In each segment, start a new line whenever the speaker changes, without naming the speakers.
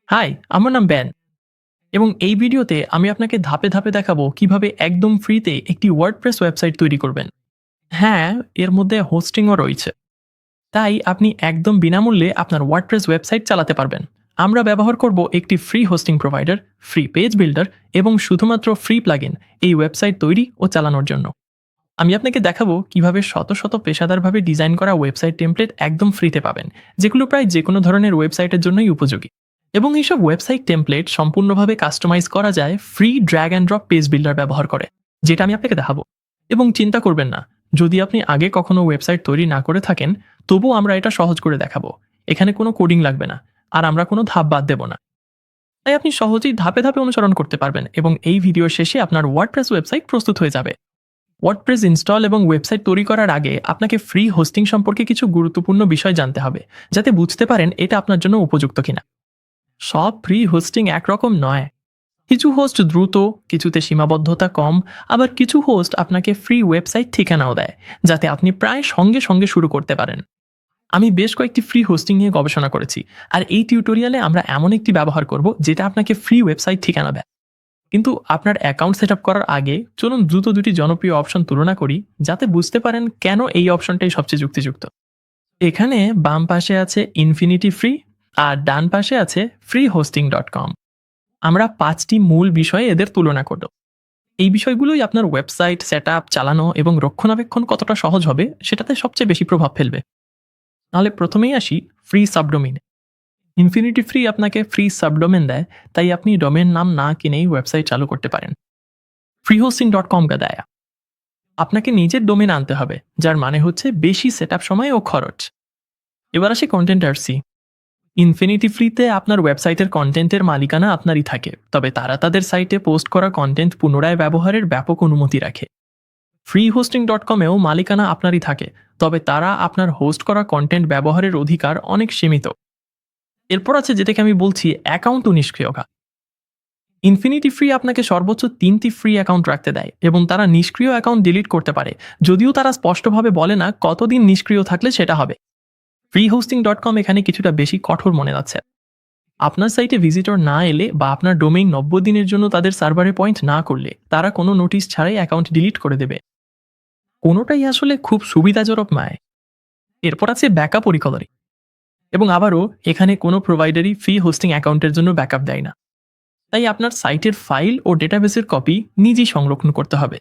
High, আমার নাম ban এবং এই ভিডিওতে আমি আপনাকে ধাপে ধাপে দেখাবো কিভাবে একদম ফ্রিতে একটি ওয়ার্ডপ্রেস ওয়েবসাইট তৈরি করবেন। হ্যাঁ, এর মধ্যে হোস্টিংও রয়েছে। তাই আপনি একদম বিনামূল্যে আপনার ওয়ার্ডপ্রেস ওয়েবসাইট চালাতে পারবেন। আমরা ব্যবহার করব একটি free hosting provider, free page builder এবং শুধুমাত্র ফ্রি প্লাগইন এই ওয়েবসাইট তৈরি ও চালানোর জন্য। আমি আপনাকে দেখাবো কিভাবে শত শত পেশাদারভাবে ডিজাইন করা ওয়েবসাইট টেমপ্লেট একদম ফ্রিতে পাবেন, যেগুলো প্রায় যে কোনো ধরনের ওয়েবসাইটের জন্যই উপযোগী। এবং এইসব ওয়েবসাইট টেমপ্লেট সম্পূর্ণভাবে কাস্টমাইজ করা যায় free drag and drop page builder ব্যবহার করে, যেটা আমি আপনাকে দেখাবো। এবং চিন্তা করবেন না, যদি আপনি আগে কখনো ওয়েবসাইট তৈরি না করে থাকেন, তবুও আমরা এটা সহজ করে দেখাবো। এখানে কোনো কোডিং লাগবে না, আর আমরা কোনো ধাপ বাদ দেব না। তাই আপনি সহজেই ধাপে ধাপে অনুসরণ করতে পারবেন এবং এই ভিডিওর শেষে আপনার ওয়ার্ডপ্রেস ওয়েবসাইট প্রস্তুত হয়ে যাবে। ওয়ার্ডপ্রেস ইনস্টল এবং ওয়েবসাইট তৈরি করার আগে আপনাকে ফ্রি হোস্টিং সম্পর্কে কিছু গুরুত্বপূর্ণ বিষয় জানতে হবে, যাতে বুঝতে পারেন এটা আপনার জন্য উপযুক্ত কিনা। সব ফ্রি হোস্টিং একরকম নয়। কিছু হোস্ট দ্রুত, কিছুতে সীমাবদ্ধতা কম, আবার কিছু হোস্ট আপনাকে ফ্রি ওয়েবসাইট ঠিকানাও দেয়, যাতে আপনি প্রায় সঙ্গে সঙ্গে শুরু করতে পারেন। আমি বেশ কয়েকটি ফ্রি হোস্টিং নিয়ে গবেষণা করেছি, আর এই টিউটোরিয়ালে আমরা এমন একটি ব্যবহার করব যেটা আপনাকে ফ্রি ওয়েবসাইট ঠিকানা দেয়। কিন্তু আপনার অ্যাকাউন্ট সেট আপ করার আগে চলুন দ্রুত দুটি জনপ্রিয় অপশন তুলনা করি, যাতে বুঝতে পারেন কেন এই অপশনটাই সবচেয়ে যুক্তিযুক্ত। এখানে বাম পাশে আছে ইনফিনিটি ফ্রি, আর ডান পাশে আছে freehosting.com। আমরা ৫টি মূল বিষয়ে এদের তুলনা করব। এই বিষয়গুলোই আপনার ওয়েবসাইট সেটআপ, চালানো এবং রক্ষণাবেক্ষণ কতটা সহজ হবে সেটাতে সবচেয়ে বেশি প্রভাব ফেলবে। তাহলে প্রথমেই আসি ফ্রি সাবডোমেইনে। ইনফিনিটি ফ্রি আপনাকে ফ্রি সাবডোমেন দেয়, তাই আপনি ডোমেন নাম না কিনেই ওয়েবসাইট চালু করতে পারেন। freehosting.com কা দেয় আপনাকে নিজের ডোমেন আনতে হবে, যার মানে হচ্ছে বেশি সেটআপ সময় ও খরচ। এবার আসি কন্টেন্ট আরসি। ইনফিনিটি ফ্রিতে আপনার ওয়েবসাইটের কন্টেন্টের মালিকানা আপনারই থাকে, তবে তারা তাদের সাইটে পোস্ট করা কন্টেন্ট পুনরায় ব্যবহারের ব্যাপক অনুমতি রাখে। ফ্রি হোস্টিং ডট কমেও মালিকানা আপনারই থাকে, তবে তারা আপনার হোস্ট করা কন্টেন্ট ব্যবহারের অধিকার অনেক সীমিত। এরপর আছে যেটাকে আমি বলছি অ্যাকাউন্ট ও নিষ্ক্রিয় খাত। ইনফিনিটি ফ্রি আপনাকে সর্বোচ্চ 3টি ফ্রি অ্যাকাউন্ট রাখতে দেয় এবং তারা নিষ্ক্রিয় অ্যাকাউন্ট ডিলিট করতে পারে, যদিও তারা স্পষ্টভাবে বলে না কতদিন নিষ্ক্রিয় থাকলে সেটা হবে। freehosting.com এখানে কিছুটা বেশি কঠোর মনে যাচ্ছে। আপনার সাইটে ভিজিটর না এলে বা আপনার ডোমেইন 90 দিনের জন্য তাদের সার্ভারে পয়েন্ট না করলে তারা কোনো নোটিশ ছাড়াই অ্যাকাউন্ট ডিলিট করে দেবে। কোনোটাই আসলে খুব সুবিধাজনক নয়। এরপর আছে ব্যাকআপ ও রিকভারি। এবং আবারও এখানে কোনো প্রোভাইডারই ফ্রি হোস্টিং অ্যাকাউন্টের জন্য ব্যাকআপ দেয় না। তাই আপনার সাইটের ফাইল ও ডেটাবেসের কপি নিজেই সংরক্ষণ করতে হবে।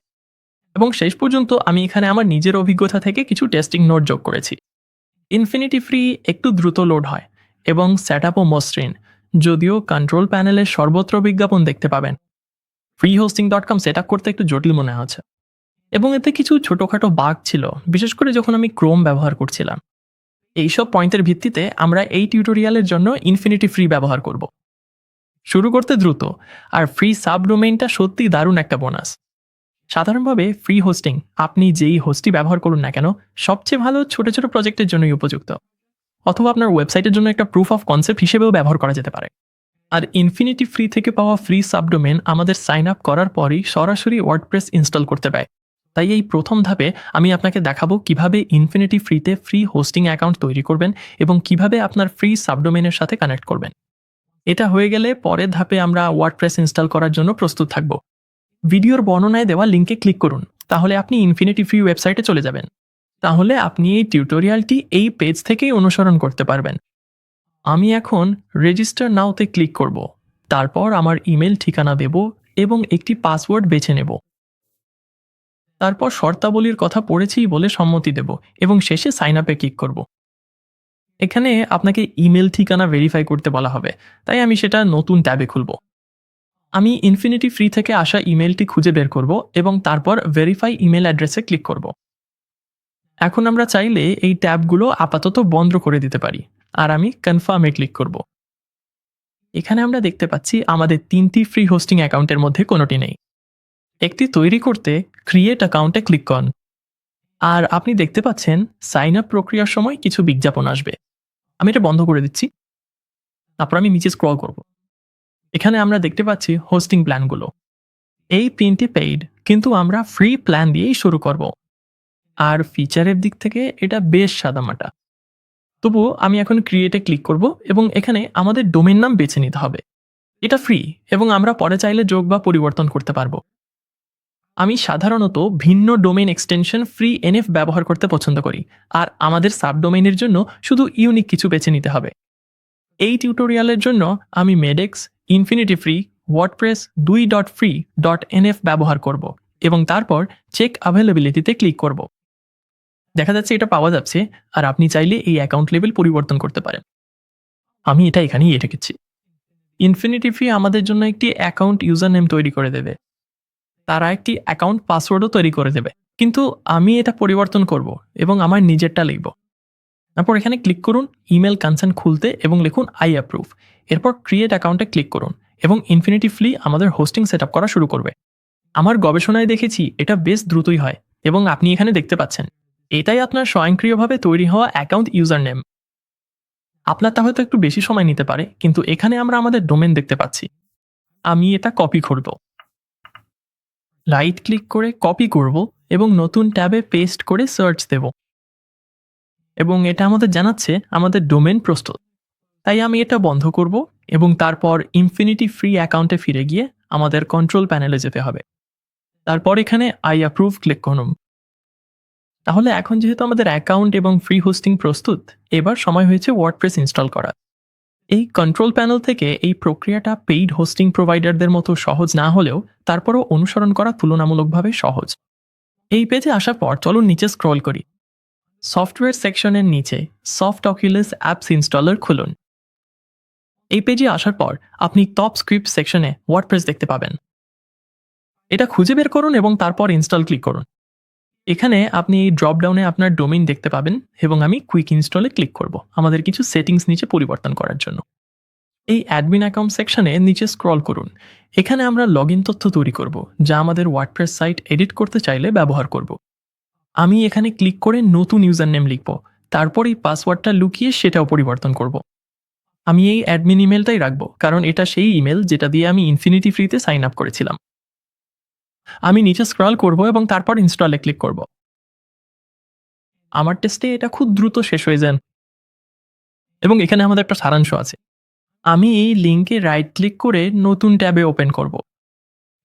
এবং শেষ পর্যন্ত আমি এখানে আমার নিজের অভিজ্ঞতা থেকে কিছু টেস্টিং নোট যোগ করেছি। ইনফিনিটি ফ্রি একটু দ্রুত লোড হয় এবং সেটআপও মসৃণ, যদিও কন্ট্রোল প্যানেলের সর্বত্র বিজ্ঞাপন দেখতে পাবেন। freehosting.com সেট আপ করতে একটু জটিল মনে হচ্ছে এবং এতে কিছু ছোটোখাটো বাগ ছিল, বিশেষ করে যখন আমি ক্রোম ব্যবহার করছিলাম। এইসব পয়েন্টের ভিত্তিতে আমরা এই টিউটোরিয়ালের জন্য ইনফিনিটি ফ্রি ব্যবহার করব। শুরু করতে দ্রুত, আর ফ্রি সাবডোমেইনটা সত্যি দারুণ একটা বোনাস। সাধারণভাবে ফ্রি হোস্টিং আপনি যেই হোস্টই ব্যবহার করুন না কেন, সবচেয়ে ভালো ছোট ছোট প্রজেক্টের জন্যই উপযুক্ত, অথবা আপনার ওয়েবসাইটের জন্য একটা প্রুফ অফ কনসেপ্ট হিসেবেও ব্যবহার করা যেতে পারে। আর ইনফিনিটি ফ্রি থেকে পাওয়া ফ্রি সাবডোমেন আমাদের সাইন আপ করার পরই সরাসরি ওয়ার্ডপ্রেস ইনস্টল করতে পারে। তাই এই প্রথম ধাপে আমি আপনাকে দেখাবো কিভাবে ইনফিনিটি ফ্রিতে ফ্রি হোস্টিং অ্যাকাউন্ট তৈরি করবেন এবং কিভাবে আপনার ফ্রি সাবডোমেনের সাথে কানেক্ট করবেন। এটা হয়ে গেলে পরের ধাপে আমরা ওয়ার্ডপ্রেস ইনস্টল করার জন্য প্রস্তুত থাকব। ভিডিওর বর্ণনায় দেওয়া লিঙ্কে ক্লিক করুন, তাহলে আপনি ইনফিনিটি ফ্রি ওয়েবসাইটে চলে যাবেন। তাহলে আপনি এই টিউটোরিয়ালটি এই পেজ থেকেই অনুসরণ করতে পারবেন। আমি এখন রেজিস্টার নাওতে ক্লিক করব, তারপর আমার ইমেল ঠিকানা দেব এবং একটি পাসওয়ার্ড বেছে নেব। তারপর শর্তাবলীর কথা পড়েছি বলে সম্মতি দেব এবং শেষে সাইন আপে ক্লিক করব। এখানে আপনাকে ইমেল ঠিকানা ভেরিফাই করতে বলা হবে, তাই আমি সেটা নতুন ট্যাবে খুলব। আমি ইনফিনিটি ফ্রি থেকে আসা ইমেলটি খুঁজে বের করব এবং তারপর ভেরিফাই ইমেল অ্যাড্রেসে ক্লিক করব। এখন আমরা চাইলে এই ট্যাবগুলো আপাতত বন্ধ করে দিতে পারি, আর আমি কনফার্মে ক্লিক করব। এখানে আমরা দেখতে পাচ্ছি আমাদের 3টি ফ্রি হোস্টিং অ্যাকাউন্টের মধ্যে কোনোটি নেই। একটি তৈরি করতে ক্রিয়েট অ্যাকাউন্টে ক্লিক করুন, আর আপনি দেখতে পাচ্ছেন সাইন আপ প্রক্রিয়ার সময় কিছু বিজ্ঞাপন আসবে। আমি এটা বন্ধ করে দিচ্ছি, তারপর আমি নিচে স্ক্রল করব। এখানে আমরা দেখতে পাচ্ছি হোস্টিং প্ল্যানগুলো। এই 3টি পেইড, কিন্তু আমরা ফ্রি প্ল্যান দিয়েই শুরু করব। আর ফিচারের দিক থেকে এটা বেশ সাদামাটা। তবুও আমি এখন ক্রিয়েটে ক্লিক করব এবং এখানে আমাদের ডোমেন নাম বেছে নিতে হবে। এটা ফ্রি এবং আমরা পরে চাইলে যোগ বা পরিবর্তন করতে পারবো। আমি সাধারণত ভিন্ন ডোমেইন এক্সটেনশন ফ্রি এনএফ ব্যবহার করতে পছন্দ করি, আর আমাদের সাবডোমেইনের জন্য শুধু ইউনিক কিছু বেছে নিতে হবে। এই টিউটোরিয়ালের জন্য আমি Medex, infinity free, WordPress 2.free.nf ব্যবহার করব এবং তারপর চেক অ্যাভেলেবিলিটিতে ক্লিক করব। দেখা যাচ্ছে এটা পাওয়া যাচ্ছে, আর আপনি চাইলে এই অ্যাকাউন্ট লেভেল পরিবর্তন করতে পারেন। আমি এটা এখানেই রেখেছি। ইনফিনিটি ফ্রি আমাদের জন্য একটি অ্যাকাউন্ট ইউজার নেম তৈরি করে দেবে। তারা একটি অ্যাকাউন্ট পাসওয়ার্ডও তৈরি করে দেবে, কিন্তু আমি এটা পরিবর্তন করব এবং আমার নিজেরটা লিখব। তারপর এখানে ক্লিক করুন ইমেল কনসেন্ট খুলতে এবং লিখুন আই অ্যাপ্রুভ। এরপর ক্রিয়েট অ্যাকাউন্টে ক্লিক করুন এবং ইনফিনিটি ফ্রি আমাদের হোস্টিং সেট আপ করা শুরু করবে। আমার গবেষণায় দেখেছি এটা বেশ দ্রুতই হয় এবং আপনি এখানে দেখতে পাচ্ছেন এটাই আপনার স্বয়ংক্রিয়ভাবে তৈরি হওয়া অ্যাকাউন্ট ইউজার নেম। আপনারটা হয়তো একটু বেশি সময় নিতে পারে, কিন্তু এখানে আমরা আমাদের ডোমেন দেখতে পাচ্ছি। আমি এটা কপি করব, রাইট ক্লিক করে কপি করব এবং নতুন ট্যাবে পেস্ট করে সার্চ দেব এবং এটা আমাদের জানাচ্ছে আমাদের ডোমেন প্রস্তুত। তাই আমি এটা বন্ধ করব এবং তারপর ইনফিনিটি ফ্রি অ্যাকাউন্টে ফিরে গিয়ে আমাদের কন্ট্রোল প্যানেলে যেতে হবে। তারপর এখানে আই অ্যাপ্রুভ ক্লিক করুন। তাহলে এখন যেহেতু আমাদের অ্যাকাউন্ট এবং ফ্রি হোস্টিং প্রস্তুত, এবার সময় হয়েছে ওয়ার্ডপ্রেস ইনস্টল করা। এই কন্ট্রোল প্যানেল থেকে এই প্রক্রিয়াটা পেইড হোস্টিং প্রোভাইডারদের মতো সহজ না হলেও তারপরও অনুসরণ করা তুলনামূলকভাবে সহজ। এই পেজে আসার পর চলুন নিচে স্ক্রল করি। সফটওয়্যার সেকশনের নিচে সফট অকুলাস অ্যাপস ইনস্টলার খুলুন। এই পেজে আসার পর আপনি টপ স্ক্রিপ্ট সেকশনে ওয়ার্ডপ্রেস দেখতে পাবেন। এটা খুঁজে বের করুন এবং তারপর ইনস্টল ক্লিক করুন। এখানে আপনি এই ড্রপডাউনে আপনার ডোমেইন দেখতে পাবেন এবং আমি কুইক ইনস্টলে ক্লিক করব আমাদের কিছু সেটিংস নিচে পরিবর্তন করার জন্য। এই অ্যাডমিন অ্যাকাউন্ট সেকশনে নিচে স্ক্রল করুন। এখানে আমরা লগইন তথ্য তৈরি করব, যা আমাদের ওয়ার্ডপ্রেস সাইট এডিট করতে চাইলে ব্যবহার করব। আমি এখানে ক্লিক করে নতুন ইউজার নেম লিখব, তারপর এই পাসওয়ার্ডটা লুকিয়ে সেটাও পরিবর্তন করব। আমি এই অ্যাডমিন ইমেলটাই রাখবো, কারণ এটা সেই ইমেল যেটা দিয়ে আমি ইনফিনিটি ফ্রিতে সাইন আপ করেছিলাম। আমি নিচে স্ক্রল করব এবং তারপর ইনস্টলে ক্লিক করব। আমার টেস্টে এটা খুব দ্রুত শেষ হয়ে যান এবং এখানে আমাদের একটা সারাংশ আছে। আমি এই লিঙ্কে রাইট ক্লিক করে নতুন ট্যাবে ওপেন করব।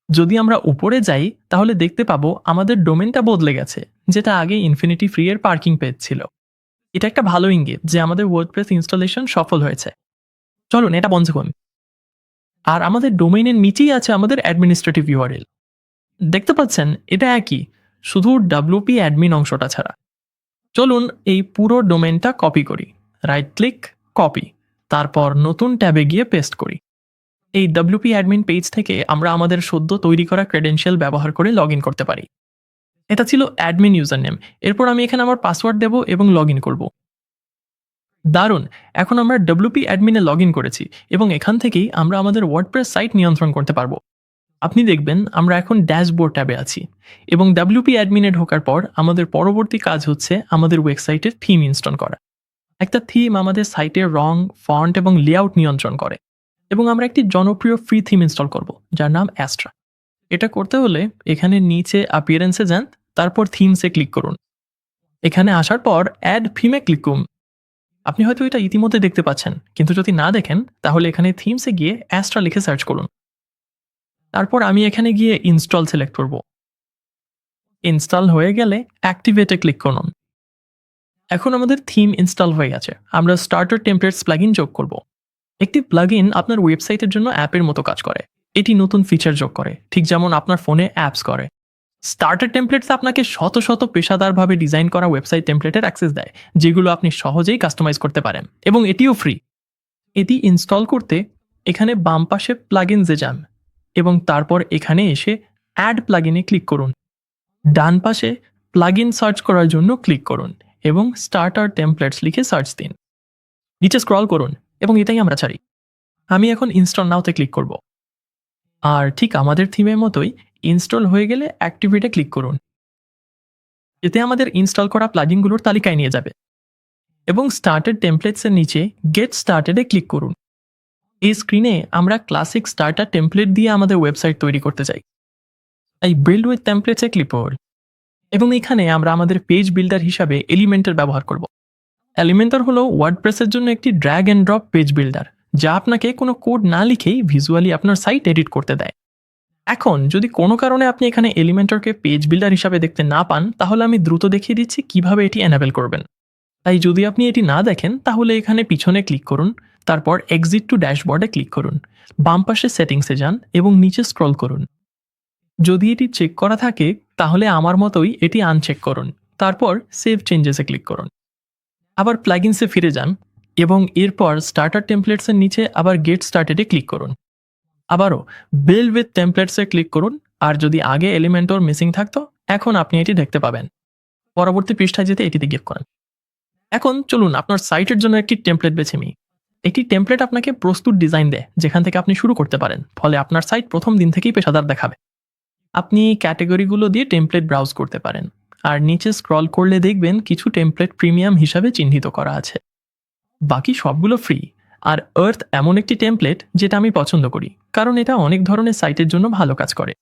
যদি আমরা উপরে যাই তাহলে দেখতে পাবো আমাদের ডোমেনটা বদলে গেছে, যেটা আগে ইনফিনিটি ফ্রি এর পার্কিং পেজ ছিল। এটা একটা ভালো ইঙ্গিত যে আমাদের ওয়ার্ডপ্রেস ইনস্টলেশন সফল হয়েছে। চলুন এটা বন্ধ করুন। আর আমাদের ডোমেইনের নিচেই আছে আমাদের অ্যাডমিনিস্ট্রেটিভ ইউআরএল। দেখতে পাচ্ছেন এটা একই, শুধু ডাব্লিউপি অ্যাডমিন অংশটা ছাড়া। চলুন এই পুরো ডোমেনটা কপি করি। রাইট ক্লিক, কপি, তারপর নতুন ট্যাবে গিয়ে পেস্ট করি। এই ডাব্লিউপি অ্যাডমিন পেজ থেকে আমরা আমাদের সদ্য তৈরি করা ক্রেডেনশিয়াল ব্যবহার করে লগ ইন করতে পারি। এটা ছিল অ্যাডমিন ইউজার নেম। এরপর আমি এখানে আমার পাসওয়ার্ড দেব এবং লগ ইন করব। দারুণ! এখন আমরা ডাব্লিউপি অ্যাডমিনে লগ ইন করেছি এবং এখান থেকেই আমরা আমাদের ওয়ার্ডপ্রেস সাইট নিয়ন্ত্রণ করতে পারবো। আপনি দেখবেন আমরা এখন ড্যাশবোর্ড ট্যাবে আছি এবং ডাব্লিউপি অ্যাডমিনে ঢোকার পর আমাদের পরবর্তী কাজ হচ্ছে আমাদের ওয়েবসাইটের থিম ইনস্টল করা। একটা থিম আমাদের সাইটের রং, ফন্ট এবং লেআউট নিয়ন্ত্রণ করে এবং আমরা একটি জনপ্রিয় ফ্রি থিম ইনস্টল করব, যার নাম অ্যাস্ট্রা। এটা করতে হলে এখানে নিচে অ্যাপিয়ারেন্সে যান, তারপর থিমসে ক্লিক করুন। এখানে আসার পর অ্যাড থিমে ক্লিক করুন। আপনি হয়তো এটা ইতিমধ্যে দেখতে পাচ্ছেন, কিন্তু যদি না দেখেন তাহলে এখানে থিমসে গিয়ে অ্যাস্ট্রা লিখে সার্চ করুন। তারপর আমি এখানে গিয়ে ইনস্টল সিলেক্ট করব। ইনস্টল হয়ে গেলে অ্যাক্টিভেটে ক্লিক করুন। এখন আমাদের থিম ইনস্টল হয়ে গেছে। আমরা স্টার্টার টেমপ্লেটস প্লাগইন যোগ করব। একটি প্লাগইন আপনার ওয়েবসাইটের জন্য অ্যাপের মতো কাজ করে। এটি নতুন ফিচার যোগ করে, ঠিক যেমন আপনার ফোনে অ্যাপস করে। স্টার্টার টেমপ্লেটস আপনাকে শত শত পেশাদারভাবে ডিজাইন করা ওয়েবসাইট টেমপ্লেটের অ্যাক্সেস দেয়, যেগুলো আপনি সহজেই কাস্টমাইজ করতে পারেন এবং এটিও ফ্রি। এটি ইনস্টল করতে এখানে বাম পাশে প্লাগইনসে যান এবং তারপর এখানে এসে অ্যাড প্লাগইনে ক্লিক করুন। ডান পাশে প্লাগইন সার্চ করার জন্য ক্লিক করুন এবং স্টার্টার টেমপ্লেটস লিখে সার্চ দিন। নিচে স্ক্রল করুন এবং এটাই আমরা চাই। আমি এখন ইনস্টল নাওতে ক্লিক করব। আর ঠিক আমাদের থিমের মতোই ইনস্টল হয়ে গেলে অ্যাক্টিভেটে ক্লিক করুন। এতে আমাদের ইনস্টল করা প্লাগইনগুলোর তালিকায় নিয়ে যাবে এবং স্টার্টেড টেমপ্লেটসের নিচে গেট স্টার্টেডে ক্লিক করুন। এই স্ক্রিনে আমরা ক্লাসিক স্টার্টার টেমপ্লেট দিয়ে আমাদের ওয়েবসাইট তৈরি করতে চাই। এই বিল্ড উইথ টেমপ্লেটসে ক্লিক করুন এবং এখানে আমরা আমাদের পেজ বিল্ডার হিসাবে এলিমেন্টের ব্যবহার করব। এলিমেন্টর হলো ওয়ার্ডপ্রেসের জন্য একটি drag and drop page builder, যা আপনাকে কোনো কোড না লিখেই ভিজুয়ালি আপনার সাইট এডিট করতে দেয়। এখন যদি কোনো কারণে আপনি এখানে এলিমেন্টরকে পেজ বিল্ডার হিসাবে দেখতে না পান, তাহলে আমি দ্রুত দেখিয়ে দিচ্ছি কিভাবে এটি এনাবেল করবেন। তাই যদি আপনি এটি না দেখেন, তাহলে এখানে পিছনে ক্লিক করুন, তারপর এক্সিট টু ড্যাশবোর্ডে ক্লিক করুন, বাম পাশে সেটিংসে যান এবং নিচে স্ক্রল করুন। যদি এটি চেক করা থাকে, তাহলে আমার মতোই এটি আনচেক করুন, তারপর সেভ চেঞ্জেসে ক্লিক করুন। আবার প্লাগইনসে ফিরে যান এবং এরপর স্টার্টার টেমপ্লেটসের নিচে আবার গেট স্টার্টেডে ক্লিক করুন। আবারও বিল্ড উইথ টেমপ্লেটসে ক্লিক করুন, আর যদি আগে এলিমেন্টর মিসিং থাকতো, এখন আপনি এটি দেখতে পাবেন। পরবর্তী পৃষ্ঠায় যেতে এটিতে ক্লিক করেন। এখন চলুন আপনার সাইটের জন্য একটি টেমপ্লেট বেছে নিই। একটি টেমপ্লেট আপনাকে প্রস্তুত ডিজাইন দেয়, যেখান থেকে আপনি শুরু করতে পারেন, ফলে আপনার সাইট প্রথম দিন থেকেই পেশাদার দেখাবে। আপনি ক্যাটেগরিগুলো দিয়ে টেমপ্লেট ব্রাউজ করতে পারেন, আর নিচে স্ক্রল করলে দেখবেন কিছু টেমপ্লেট প্রিমিয়াম হিসাবে চিহ্নিত করা আছে। বাকি সবগুলো ফ্রি। আর আর্থ এমন একটি টেমপ্লেট যেটা আমি পছন্দ করি, কারণ এটা অনেক ধরনের সাইটের জন্য ভালো কাজ করে।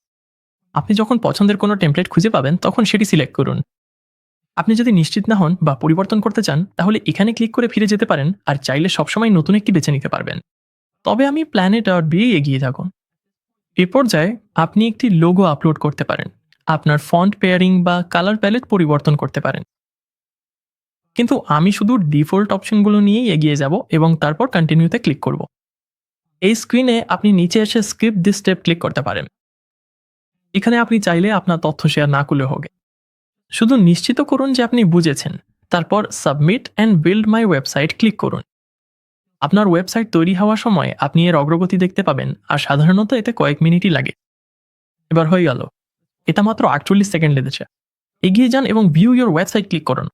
আপনি যখন পছন্দের কোনো টেমপ্লেট খুঁজে পাবেন, তখন সেটি সিলেক্ট করুন। আপনি যদি নিশ্চিত না হন বা পরিবর্তন করতে চান, তাহলে এখানে ক্লিক করে ফিরে যেতে পারেন, আর চাইলে সবসময় নতুন একটি বেছে নিতে পারবেন। তবে আমি প্ল্যানেট আর দিয়ে এগিয়ে থাকুন। এ পর্যায়ে আপনি একটি লোগো আপলোড করতে পারেন, আপনার ফন্ট পেয়ারিং বা কালার প্যালেট পরিবর্তন করতে পারেন। কিন্তু আমি শুধু ডিফল্ট অপশনগুলো নিয়েই এগিয়ে যাব এবং তারপর কন্টিনিউতে ক্লিক করব। এই স্ক্রিনে আপনি নিচে এসে স্কিপ দিস স্টেপ ক্লিক করতে পারেন। এখানে আপনি চাইলে আপনার তথ্য শেয়ার না করলে হবে। শুধু নিশ্চিত করুন যে আপনি বুঝেছেন, তারপর submit and build my website click করুন। আপনার ওয়েবসাইট তৈরি হওয়ার সময় আপনি এর অগ্রগতি দেখতে পাবেন, আর সাধারণত এতে কয়েক মিনিটই লাগে। এবার হয়ে গেল, এটা মাত্র 48 সেকেন্ড লেগেছে। এগিয়ে যান এবং ভিউ ইওর ওয়েবসাইট ক্লিক করুন।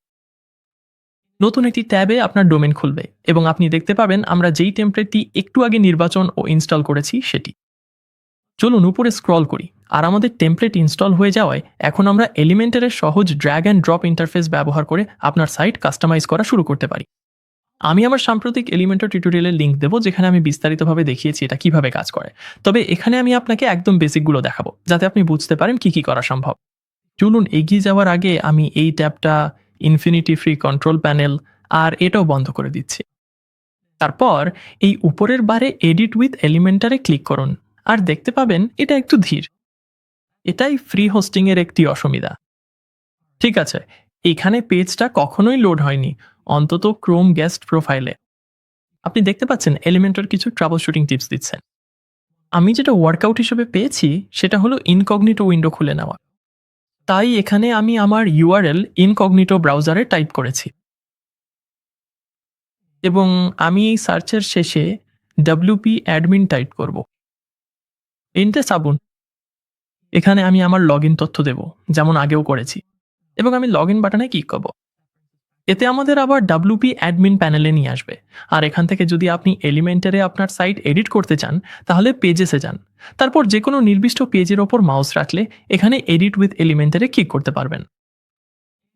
নতুন একটি ট্যাবে আপনার ডোমেন খুলবে এবং আপনি দেখতে পাবেন আমরা যেই টেমপ্লেটটি একটু আগে নির্বাচন ও ইনস্টল করেছি সেটি। চলুন উপরে স্ক্রল করি, আর আমাদের টেমপ্লেট ইনস্টল হয়ে যাওয়ায় এখন আমরা এলিমেন্টারের সহজ ড্র্যাগ অ্যান্ড ড্রপ ইন্টারফেস ব্যবহার করে আপনার সাইট কাস্টমাইজ করা শুরু করতে পারি। আমি আমার সাম্প্রতিক এলিমেন্টর টিউটোরিয়ালের লিঙ্ক দেবো, যেখানে আমি বিস্তারিতভাবে দেখিয়েছি এটা কিভাবে কাজ করে। তবে এখানে আমি আপনাকে একদম বেসিকগুলো দেখাবো, যাতে আপনি বুঝতে পারেন কি কি করা সম্ভব। চলুন এগিয়ে যাওয়ার আগে আমি এই ট্যাবটা, ইনফিনিটি ফ্রি কন্ট্রোল প্যানেল, আর এটাও বন্ধ করে দিচ্ছি। তারপর এই উপরের বারে এডিট উইথ এলিমেন্টারে ক্লিক করুন, আর দেখতে পাবেন এটা একটু ধীর। এটাই ফ্রি হোস্টিংয়ের একটি অসুবিধা। ঠিক আছে, এখানে পেজটা কখনোই লোড হয়নি, অন্তত ক্রোম গেস্ট প্রোফাইলে। আপনি দেখতে পাচ্ছেন এলিমেন্টর কিছু ট্রাবল শুটিং টিপস দিচ্ছেন। আমি যেটা ওয়ার্কআউট হিসেবে পেয়েছি সেটা হলো ইনকগনিটো উইন্ডো খুলে নেওয়া। তাই এখানে আমি আমার ইউআরএল ইনকগনিটো ব্রাউজারে টাইপ করেছি এবং আমি এই সার্চের শেষে ডব্লিউপি অ্যাডমিন টাইপ করব। এন্টে সাবুন। এখানে আমি আমার লগইন তথ্য দেব, যেমন আগেও করেছি, এবং আমি লগইন বাটনে ক্লিক করব। এতে আমাদের আবার ডব্লিউপি অ্যাডমিন প্যানেলে নিয়ে আসবে। আর এখান থেকে যদি আপনি এলিমেন্টারে আপনার সাইট এডিট করতে চান, তাহলে পেজেসে যান, তারপর যে কোনো নির্দিষ্ট পেজের ওপর মাউস রাখলে এখানে এডিট উইথ এলিমেন্টারে ক্লিক করতে পারবেন।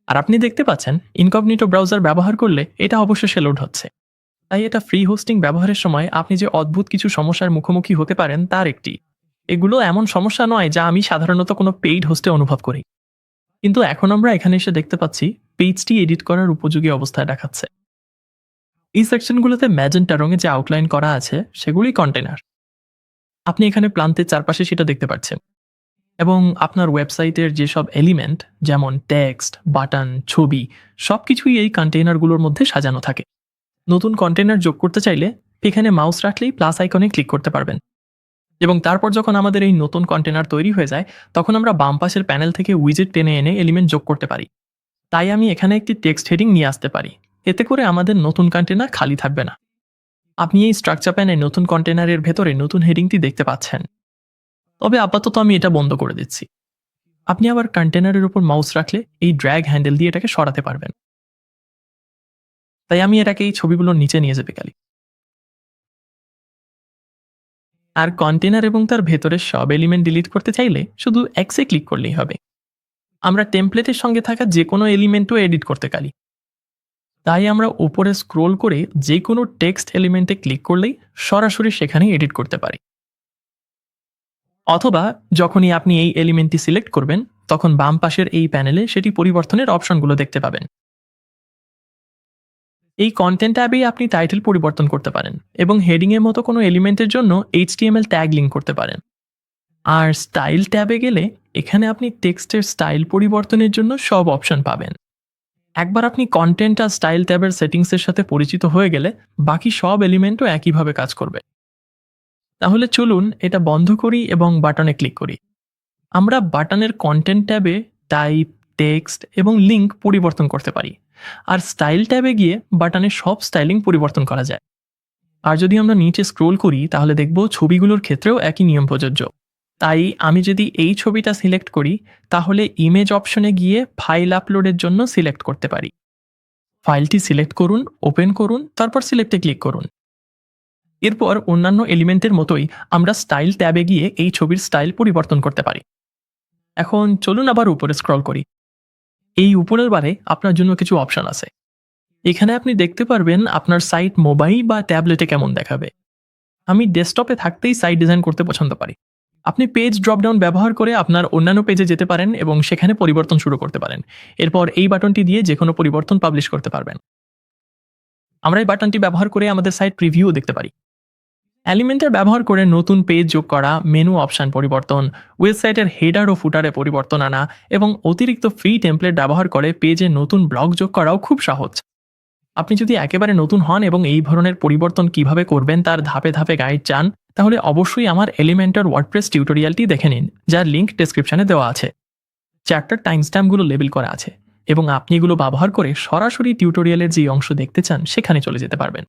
আর আপনি দেখতে পাচ্ছেন ইনকগনিটো ব্রাউজার ব্যবহার করলে এটা অবশ্যই লোড হচ্ছে। তাই এটা ফ্রি হোস্টিং ব্যবহারের সময় আপনি যে অদ্ভুত কিছু সমস্যার মুখোমুখি হতে পারেন তার একটি। এগুলো এমন সমস্যা নয় যা আমি সাধারণত কোনো পেইড হোস্টে অনুভব করি, কিন্তু এখন আমরা এখানে এসে দেখতে পাচ্ছি পেজটি এডিট করার উপযোগী অবস্থায় দেখাচ্ছে। এই সেকশনগুলোতে ম্যাজেন্টা রঙে যে আউটলাইন করা আছে সেগুলি কন্টেনার। আপনি এখানে প্রান্তের চারপাশে সেটা দেখতে পাচ্ছেন, এবং আপনার ওয়েবসাইটের যেসব এলিমেন্ট, যেমন টেক্সট, বাটন, ছবি, সবকিছুই এই কন্টেইনারগুলোর মধ্যে সাজানো থাকে। নতুন কন্টেইনার যোগ করতে চাইলে এখানে মাউস রাখলেই প্লাস আইকনে ক্লিক করতে পারবেন, এবং তারপর যখন আমাদের এই নতুন কন্টেইনার তৈরি হয়ে যায়, তখন আমরা বাম পাশের প্যানেল থেকে উইজেট টেনে এনে এলিমেন্ট যোগ করতে পারি। তাই আমি এখানে একটি টেক্সট হেডিং নিয়ে আসতে পারি, এতে করে আমাদের নতুন কন্টেইনার খালি থাকবে না। আপনি এই স্ট্রাকচার প্যানে নতুন কন্টেইনারের ভেতরে নতুন হেডিংটি দেখতে পাচ্ছেন। তবে আপাতত আমি এটা বন্ধ করে দিচ্ছি। আপনি আবার কন্টেইনারের উপর মাউস রাখলে এই ড্র্যাগ হ্যান্ডেল দিয়ে এটাকে সরাতে পারবেন। তাই আমি এটাকে এই ছবিগুলোর নিচে নিয়ে যেতে গেলি। আর কন্টেইনার এবং তার ভেতরের সব এলিমেন্ট ডিলিট করতে চাইলে শুধু এক্সে ক্লিক করলেই হবে। আমরা টেমপ্লেটের সঙ্গে থাকা যে কোনো এলিমেন্টও এডিট করতে পারি। তাই আমরা উপরে স্ক্রোল করে যে কোনো টেক্সট এলিমেন্টে ক্লিক করলেই সরাসরি সেখানে এডিট করতে পারি। অথবা যখনই আপনি এই এলিমেন্টটি সিলেক্ট করবেন, তখন বাম পাশের এই প্যানেলে সেটি পরিবর্তনের অপশনগুলো দেখতে পাবেন। এই কন্টেন্ট ট্যাবেই আপনি টাইটেল পরিবর্তন করতে পারেন এবং হেডিং এর মতো কোনো এলিমেন্টের জন্য HTML ট্যাগ লিঙ্ক করতে পারেন। আর স্টাইল ট্যাবে গেলে এখানে আপনি টেক্সটের স্টাইল পরিবর্তনের জন্য সব অপশন পাবেন। একবার আপনি কন্টেন্ট আর স্টাইল ট্যাবের সেটিংসের সাথে পরিচিত হয়ে গেলে বাকি সব এলিমেন্টও একইভাবে কাজ করবে। তাহলে চলুন এটা বন্ধ করি এবং বাটনে ক্লিক করি। আমরা বাটনের কন্টেন্ট ট্যাবে টাইপ, টেক্সট এবং লিঙ্ক পরিবর্তন করতে পারি। আর স্টাইল ট্যাবে গিয়ে বাটনের সব স্টাইলিং পরিবর্তন করা যায়। আর যদি আমরা নিচে স্ক্রোল করি তাহলে দেখব ছবিগুলোর ক্ষেত্রেও একই নিয়ম প্রযোজ্য। তাই আমি যদি এই ছবিটা সিলেক্ট করি তাহলে ইমেজ অপশনে গিয়ে ফাইল আপলোডের জন্য সিলেক্ট করতে পারি। ফাইলটি সিলেক্ট করুন, ওপেন করুন, তারপর সিলেক্টে ক্লিক করুন। এরপর অন্যান্য এলিমেন্টের মতোই আমরা স্টাইল ট্যাবে গিয়ে এই ছবির স্টাইল পরিবর্তন করতে পারি। এখন চলুন আবার উপরে স্ক্রল করি। এই উপরের বারে আপনার জন্য কিছু অপশন আছে। এখানে আপনি দেখতে পারবেন আপনার সাইট মোবাইল বা ট্যাবলেটে কেমন দেখাবে। আমি ডেস্কটপে থাকতেই সাইট ডিজাইন করতে পছন্দ পারি। আপনি পেজ ড্রপডাউন ব্যবহার করে আপনার অন্যান্য পেজে যেতে পারেন এবং সেখানে পরিবর্তন শুরু করতে পারেন। এরপর এই বাটনটি দিয়ে যে কোনো পরিবর্তন পাবলিশ করতে পারবেন। আমরা এই বাটনটি ব্যবহার করে আমাদের সাইট প্রিভিউ দেখতে পারি। এলিমেন্টার ব্যবহার করে নতুন পেজ যোগ করা, মেনু অপশন পরিবর্তন, ওয়েবসাইটের হেডার ও ফুটারে পরিবর্তন আনা এবং অতিরিক্ত ফ্রি টেমপ্লেট ব্যবহার করে পেজে নতুন ব্লগ যোগ করাও খুব সহজ। আপনি যদি একেবারে নতুন হন এবং এই ধরনের পরিবর্তন কিভাবে করবেন তার ধাপে ধাপে গাইড চান, তাহলে অবশ্যই আমার এলিমেন্টার ওয়ার্ডপ্রেস টিউটোরিয়ালটি দেখে নিন, যার লিঙ্ক ডেসক্রিপশনে দেওয়া আছে। চ্যাপ্টার টাইমস্ট্যাম্পগুলো লেবেল করা আছে এবং আপনি এগুলো ব্যবহার করে সরাসরি টিউটোরিয়ালের যে অংশ দেখতে চান সেখানে চলে যেতে পারবেন।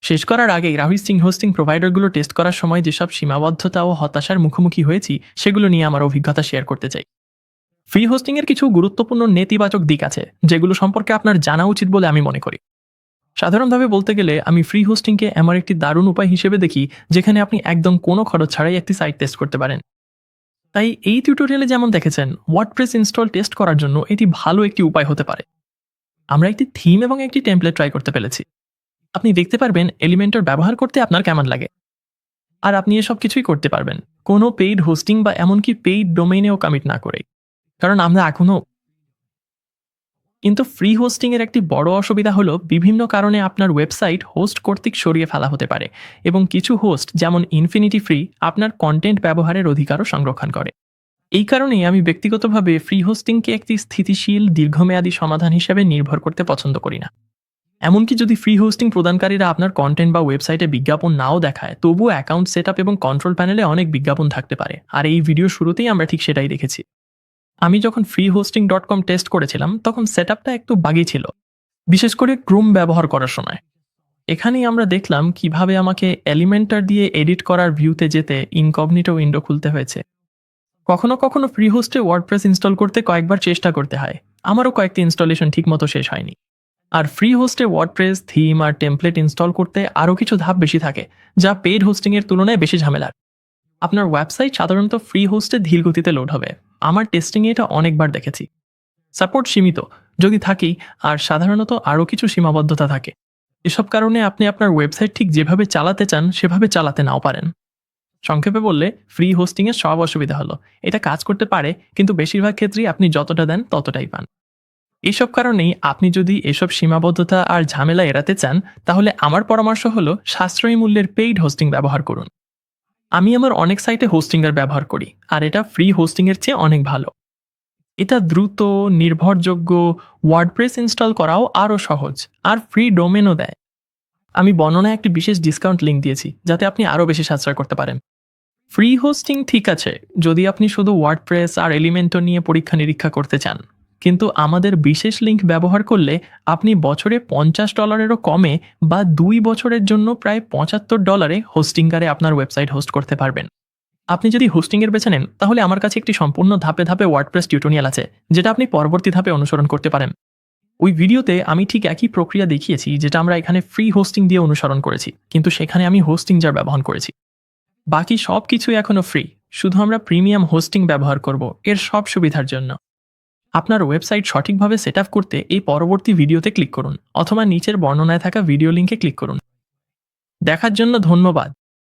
শেষ করার আগেই হোস্টিং প্রোভাইডারগুলো টেস্ট করার সময় যেসব সীমাবদ্ধতা ও হতাশার মুখোমুখি হয়েছি সেগুলো নিয়ে আমার অভিজ্ঞতা শেয়ার করতে চাই। ফ্রি হোস্টিংয়ের কিছু গুরুত্বপূর্ণ নেতিবাচক দিক আছে যেগুলো সম্পর্কে আপনার জানা উচিত বলে আমি মনে করি। সাধারণভাবে বলতে গেলে আমি ফ্রি হোস্টিংকে আমার একটি দারুণ উপায় হিসেবে দেখি যেখানে আপনি একদম কোনো খরচ ছাড়াই একটি সাইট টেস্ট করতে পারেন। তাই এই টিউটোরিয়ালে যেমন দেখেছেন, ওয়ার্ডপ্রেস ইনস্টল টেস্ট করার জন্য এটি ভালো একটি উপায় হতে পারে। আমরা একটি থিম এবং একটি টেমপ্লেট ট্রাই করতে পেরেছি। আপনি দেখতে পারবেন এলিমেন্টর ব্যবহার করতে আপনার কেমন লাগে। আর আপনি এসব কিছুই করতে পারবেন কোনো পেইড হোস্টিং বা এমনকি পেইড ডোমেইনেও কমিট না করে, কারণ আমরা এখনও। কিন্তু ফ্রি হোস্টিংয়ের একটি বড় অসুবিধা হলো বিভিন্ন কারণে আপনার ওয়েবসাইট হোস্ট কর্তৃক সরিয়ে ফেলা হতে পারে এবং কিছু হোস্ট যেমন ইনফিনিটি ফ্রি আপনার কন্টেন্ট ব্যবহারের অধিকারও সংরক্ষণ করে। এই কারণেই আমি ব্যক্তিগতভাবে ফ্রি হোস্টিংকে একটি স্থিতিশীল দীর্ঘমেয়াদী সমাধান হিসেবে নির্ভর করতে পছন্দ করি না। এমনকি যদি ফ্রি হোস্টিং প্রদানকারীরা আপনার কন্টেন্ট বা ওয়েবসাইটে বিজ্ঞাপন নাও দেখায়, তবুও অ্যাকাউন্ট সেটআপ এবং কন্ট্রোল প্যানেলে অনেক বিজ্ঞাপন থাকতে পারে। আর এই ভিডিও শুরুতেই আমরা ঠিক সেটাই দেখেছি। আমি যখন freehosting.com টেস্ট করেছিলাম তখন সেটআপটা একটু বাগি ছিল, বিশেষ করে ক্রোম ব্যবহার করার সময়। এখানেই আমরা দেখলাম কিভাবে আমাকে এলিমেন্টার দিয়ে এডিট করার ভিউতে যেতে ইনকগনিটো উইন্ডো খুলতে হয়েছে। কখনো কখনো ফ্রি হোস্টে ওয়ার্ডপ্রেস ইনস্টল করতে কয়েকবার চেষ্টা করতে হয়। আমারও কয়েকটি ইনস্টলেশন ঠিকমতো শেষ হয়নি। আর ফ্রি হোস্টে ওয়ার্ডপ্রেস থিম আর টেমপ্লেট ইনস্টল করতে আরও কিছু ধাপ বেশি থাকে, যা পেইড হোস্টিংয়ের তুলনায় বেশি ঝামেলার। আপনার ওয়েবসাইট সাধারণত ফ্রি হোস্টে ধীর গতিতে লোড হবে। আমার টেস্টিংয়ে এটা অনেকবার দেখেছি। সাপোর্ট সীমিত যদি থাকেই, আর সাধারণত আরও কিছু সীমাবদ্ধতা থাকে। এসব কারণে আপনি আপনার ওয়েবসাইট ঠিক যেভাবে চালাতে চান সেভাবে চালাতে নাও পারেন। সংক্ষেপে বললে ফ্রি হোস্টিংয়ের সব অসুবিধা হলো এটা কাজ করতে পারে, কিন্তু বেশিরভাগ ক্ষেত্রেই আপনি যতটা দেন ততটাই পান। এইসব কারণেই আপনি যদি এসব সীমাবদ্ধতা আর ঝামেলা এড়াতে চান, তাহলে আমার পরামর্শ হলো সাশ্রয়ী মূল্যের পেইড হোস্টিং ব্যবহার করুন। আমি আমার অনেক সাইটে হোস্টিংয়ের ব্যবহার করি, আর এটা ফ্রি হোস্টিংয়ের চেয়ে অনেক ভালো। এটা দ্রুত, নির্ভরযোগ্য, ওয়ার্ডপ্রেস ইনস্টল করাও আরও সহজ, আর ফ্রি ডোমেনও দেয়। আমি বর্ণনায় একটি বিশেষ ডিসকাউন্ট লিঙ্ক দিয়েছি যাতে আপনি আরও বেশি সাশ্রয় করতে পারেন। ফ্রি হোস্টিং ঠিক আছে যদি আপনি শুধু ওয়ার্ডপ্রেস আর এলিমেন্টো নিয়ে পরীক্ষা নিরীক্ষা করতে চান, কিন্তু আমাদের বিশেষ লিঙ্ক ব্যবহার করলে আপনি বছরে $50 কমে বা 2 বছরের জন্য প্রায় $75 হোস্টিংকারে আপনার ওয়েবসাইট হোস্ট করতে পারবেন। আপনি যদি হোস্টিংয়ের বেছে নেন তাহলে আমার কাছে একটি সম্পূর্ণ ধাপে ধাপে ওয়ার্ডপ্রেস টিউটোরিয়াল আছে যেটা আপনি পরবর্তী ধাপে অনুসরণ করতে পারেন। ওই ভিডিওতে আমি ঠিক একই প্রক্রিয়া দেখিয়েছি যেটা আমরা এখানে ফ্রি হোস্টিং দিয়ে অনুসরণ করেছি, কিন্তু সেখানে আমি হোস্টিং জার ব্যবহার করেছি। বাকি সব কিছুই এখনও ফ্রি, শুধু আমরা প্রিমিয়াম হোস্টিং ব্যবহার করব এর সব সুবিধার জন্য। আপনার ওয়েবসাইট সঠিকভাবে সেট আপ করতে এই পরবর্তী ভিডিওতে ক্লিক করুন অথবা নিচের বর্ণনায় থাকা ভিডিও লিঙ্কে ক্লিক করুন। দেখার জন্য ধন্যবাদ।